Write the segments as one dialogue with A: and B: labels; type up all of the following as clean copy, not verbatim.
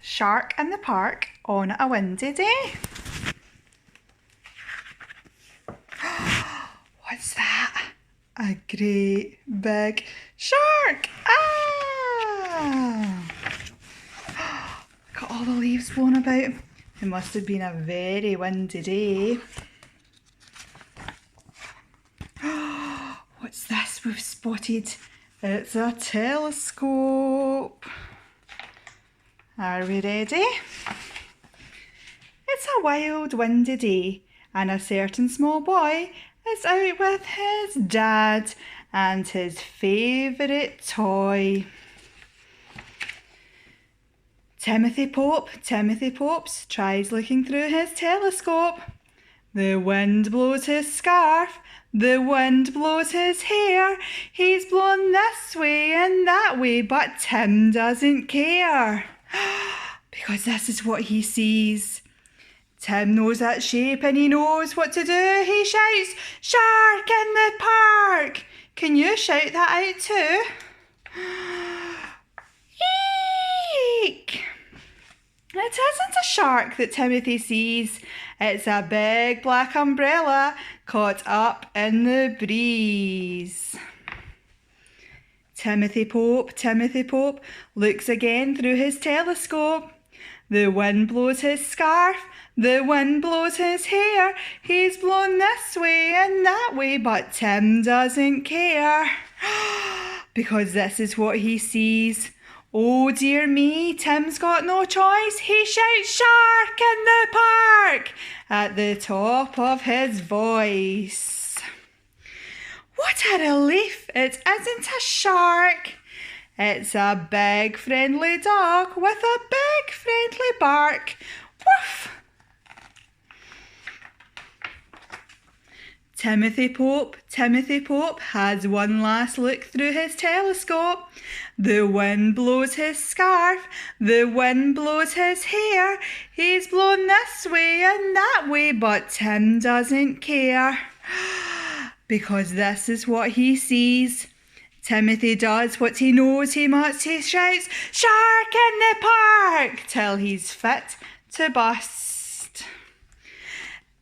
A: Shark in the park on a windy day. What's that? A great big shark! Ah! Look at all the leaves blown about. It must have been a very windy day. What's this we've spotted? It's a telescope. Are we ready? It's a wild, windy day, and a certain small boy is out with his dad and his favourite toy. Timothy Popes tries looking through his telescope. The wind blows his scarf, the wind blows his hair. He's blown this way and that way, but Tim doesn't care. Because this is what he sees. Tim knows that shape and he knows what to do. He shouts, "Shark in the park!" Can you shout that out too? Eek! It isn't a shark that Timothy sees. It's a big black umbrella caught up in the breeze. Timothy Pope looks again through his telescope. The wind blows his scarf, the wind blows his hair. He's blown this way and that way, but Tim doesn't care. Because this is what he sees. Oh dear me, Tim's got no choice. He shouts, "Shark in the park!" at the top of his voice. What a relief! It isn't a shark. It's a big friendly dog with a big friendly bark. Woof! Timothy Pope has one last look through his telescope. The wind blows his scarf, the wind blows his hair. He's blown this way and that way, but Tim doesn't care. Because this is what he sees. Timothy does what he knows he must. He shouts, "Shark in the park!" till he's fit to bust.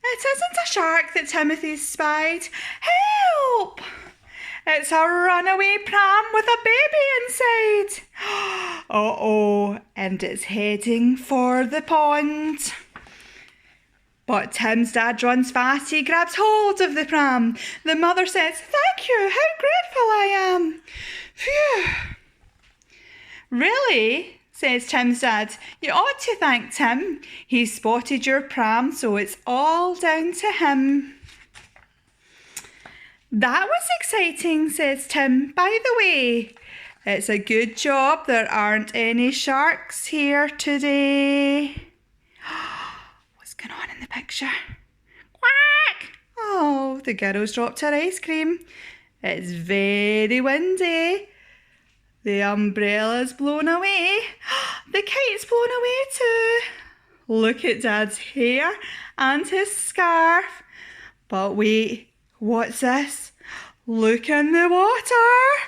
A: It isn't a shark that Timothy's spied. Help! It's a runaway pram with a baby inside. Uh-oh, and it's heading for the pond. But Tim's dad runs fast. He grabs hold of the pram. The mother says, "Thank you, how grateful I am." Phew. "Really?" says Tim's dad. "You ought to thank Tim. He spotted your pram, so it's all down to him." "That was exciting," says Tim. "By the way, it's a good job there aren't any sharks here today." What's going on in the picture? Quack! Oh, the girl's dropped her ice cream. It's very windy. The umbrella's blown away. The kite's blown away too. Look at Dad's hair and his scarf. But wait, what's this? Look in the water.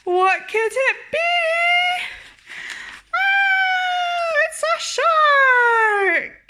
A: What could it be? Ah, it's a shark!